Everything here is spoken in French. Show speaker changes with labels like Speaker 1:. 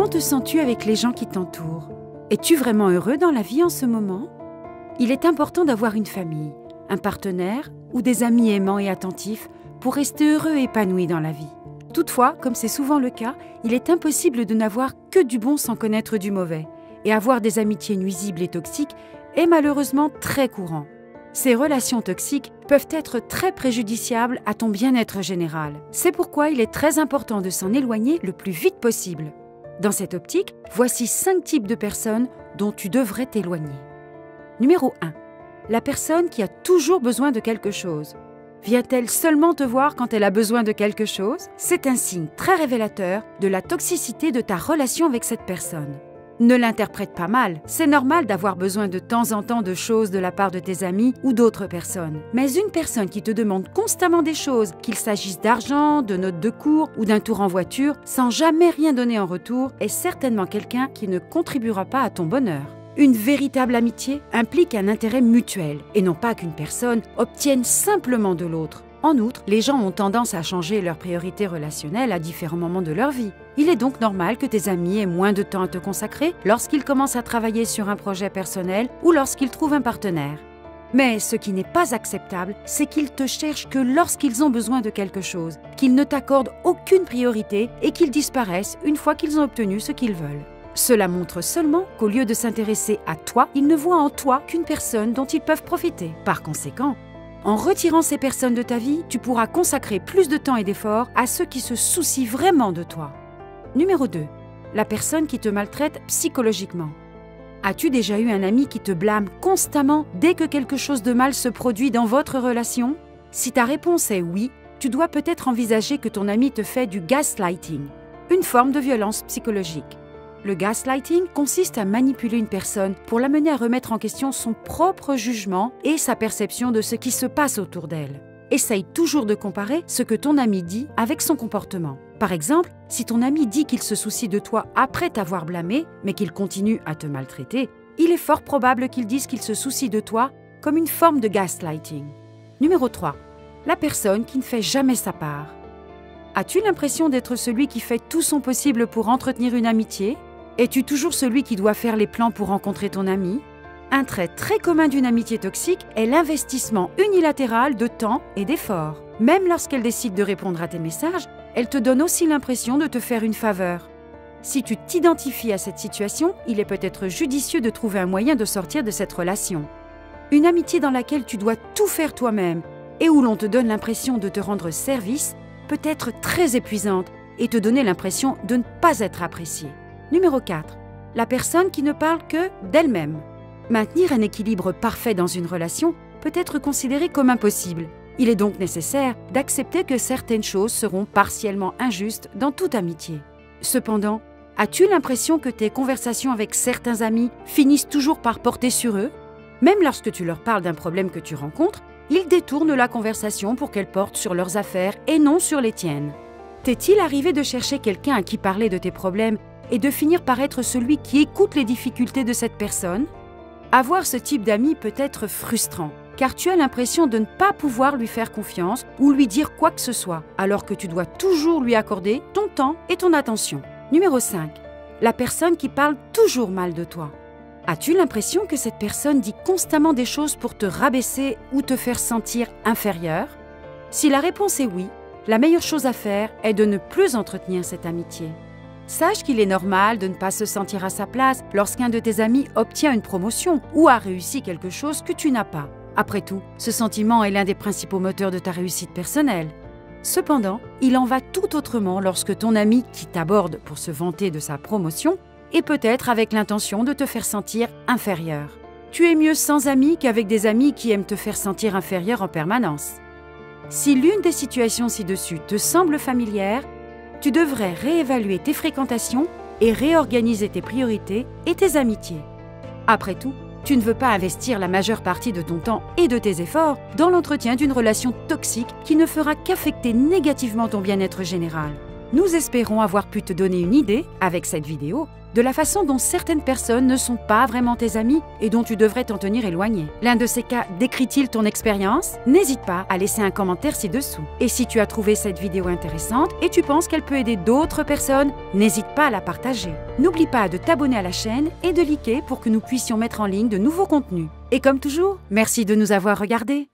Speaker 1: Comment te sens-tu avec les gens qui t'entourent? Es-tu vraiment heureux dans la vie en ce moment? Il est important d'avoir une famille, un partenaire ou des amis aimants et attentifs pour rester heureux et épanoui dans la vie. Toutefois, comme c'est souvent le cas, il est impossible de n'avoir que du bon sans connaître du mauvais. Et avoir des amitiés nuisibles et toxiques est malheureusement très courant. Ces relations toxiques peuvent être très préjudiciables à ton bien-être général. C'est pourquoi il est très important de s'en éloigner le plus vite possible. Dans cette optique, voici 5 types de personnes dont tu devrais t'éloigner. Numéro 1. La personne qui a toujours besoin de quelque chose. Vient-elle seulement te voir quand elle a besoin de quelque chose? C'est un signe très révélateur de la toxicité de ta relation avec cette personne. Ne l'interprète pas mal, c'est normal d'avoir besoin de temps en temps de choses de la part de tes amis ou d'autres personnes. Mais une personne qui te demande constamment des choses, qu'il s'agisse d'argent, de notes de cours ou d'un tour en voiture, sans jamais rien donner en retour, est certainement quelqu'un qui ne contribuera pas à ton bonheur. Une véritable amitié implique un intérêt mutuel et non pas qu'une personne obtienne simplement de l'autre. En outre, les gens ont tendance à changer leurs priorités relationnelles à différents moments de leur vie. Il est donc normal que tes amis aient moins de temps à te consacrer lorsqu'ils commencent à travailler sur un projet personnel ou lorsqu'ils trouvent un partenaire. Mais ce qui n'est pas acceptable, c'est qu'ils te cherchent que lorsqu'ils ont besoin de quelque chose, qu'ils ne t'accordent aucune priorité et qu'ils disparaissent une fois qu'ils ont obtenu ce qu'ils veulent. Cela montre seulement qu'au lieu de s'intéresser à toi, ils ne voient en toi qu'une personne dont ils peuvent profiter. Par conséquent, en retirant ces personnes de ta vie, tu pourras consacrer plus de temps et d'efforts à ceux qui se soucient vraiment de toi. Numéro 2. La personne qui te maltraite psychologiquement. As-tu déjà eu un ami qui te blâme constamment dès que quelque chose de mal se produit dans votre relation? Si ta réponse est oui, tu dois peut-être envisager que ton ami te fait du gaslighting, une forme de violence psychologique. Le gaslighting consiste à manipuler une personne pour l'amener à remettre en question son propre jugement et sa perception de ce qui se passe autour d'elle. Essaye toujours de comparer ce que ton ami dit avec son comportement. Par exemple, si ton ami dit qu'il se soucie de toi après t'avoir blâmé, mais qu'il continue à te maltraiter, il est fort probable qu'il dise qu'il se soucie de toi comme une forme de gaslighting. Numéro 3. La personne qui ne fait jamais sa part. As-tu l'impression d'être celui qui fait tout son possible pour entretenir une amitié? Es-tu toujours celui qui doit faire les plans pour rencontrer ton ami? Un trait très commun d'une amitié toxique est l'investissement unilatéral de temps et d'efforts. Même lorsqu'elle décide de répondre à tes messages, elle te donne aussi l'impression de te faire une faveur. Si tu t'identifies à cette situation, il est peut-être judicieux de trouver un moyen de sortir de cette relation. Une amitié dans laquelle tu dois tout faire toi-même et où l'on te donne l'impression de te rendre service peut être très épuisante et te donner l'impression de ne pas être appréciée. Numéro 4. La personne qui ne parle que d'elle-même. Maintenir un équilibre parfait dans une relation peut être considéré comme impossible. Il est donc nécessaire d'accepter que certaines choses seront partiellement injustes dans toute amitié. Cependant, as-tu l'impression que tes conversations avec certains amis finissent toujours par porter sur eux? Même lorsque tu leur parles d'un problème que tu rencontres, ils détournent la conversation pour qu'elle porte sur leurs affaires et non sur les tiennes. T'est-il arrivé de chercher quelqu'un à qui parler de tes problèmes et de finir par être celui qui écoute les difficultés de cette personne? Avoir ce type d'ami peut être frustrant, car tu as l'impression de ne pas pouvoir lui faire confiance ou lui dire quoi que ce soit, alors que tu dois toujours lui accorder ton temps et ton attention. Numéro 5. La personne qui parle toujours mal de toi. As-tu l'impression que cette personne dit constamment des choses pour te rabaisser ou te faire sentir inférieur? Si la réponse est oui, la meilleure chose à faire est de ne plus entretenir cette amitié. Sache qu'il est normal de ne pas se sentir à sa place lorsqu'un de tes amis obtient une promotion ou a réussi quelque chose que tu n'as pas. Après tout, ce sentiment est l'un des principaux moteurs de ta réussite personnelle. Cependant, il en va tout autrement lorsque ton ami qui t'aborde pour se vanter de sa promotion est peut-être avec l'intention de te faire sentir inférieur. Tu es mieux sans amis qu'avec des amis qui aiment te faire sentir inférieur en permanence. Si l'une des situations ci-dessus te semble familière, tu devrais réévaluer tes fréquentations et réorganiser tes priorités et tes amitiés. Après tout, tu ne veux pas investir la majeure partie de ton temps et de tes efforts dans l'entretien d'une relation toxique qui ne fera qu'affecter négativement ton bien-être général. Nous espérons avoir pu te donner une idée, avec cette vidéo, de la façon dont certaines personnes ne sont pas vraiment tes amis et dont tu devrais t'en tenir éloigné. L'un de ces cas décrit-il ton expérience? N'hésite pas à laisser un commentaire ci-dessous. Et si tu as trouvé cette vidéo intéressante et tu penses qu'elle peut aider d'autres personnes, n'hésite pas à la partager. N'oublie pas de t'abonner à la chaîne et de liker pour que nous puissions mettre en ligne de nouveaux contenus. Et comme toujours, merci de nous avoir regardés.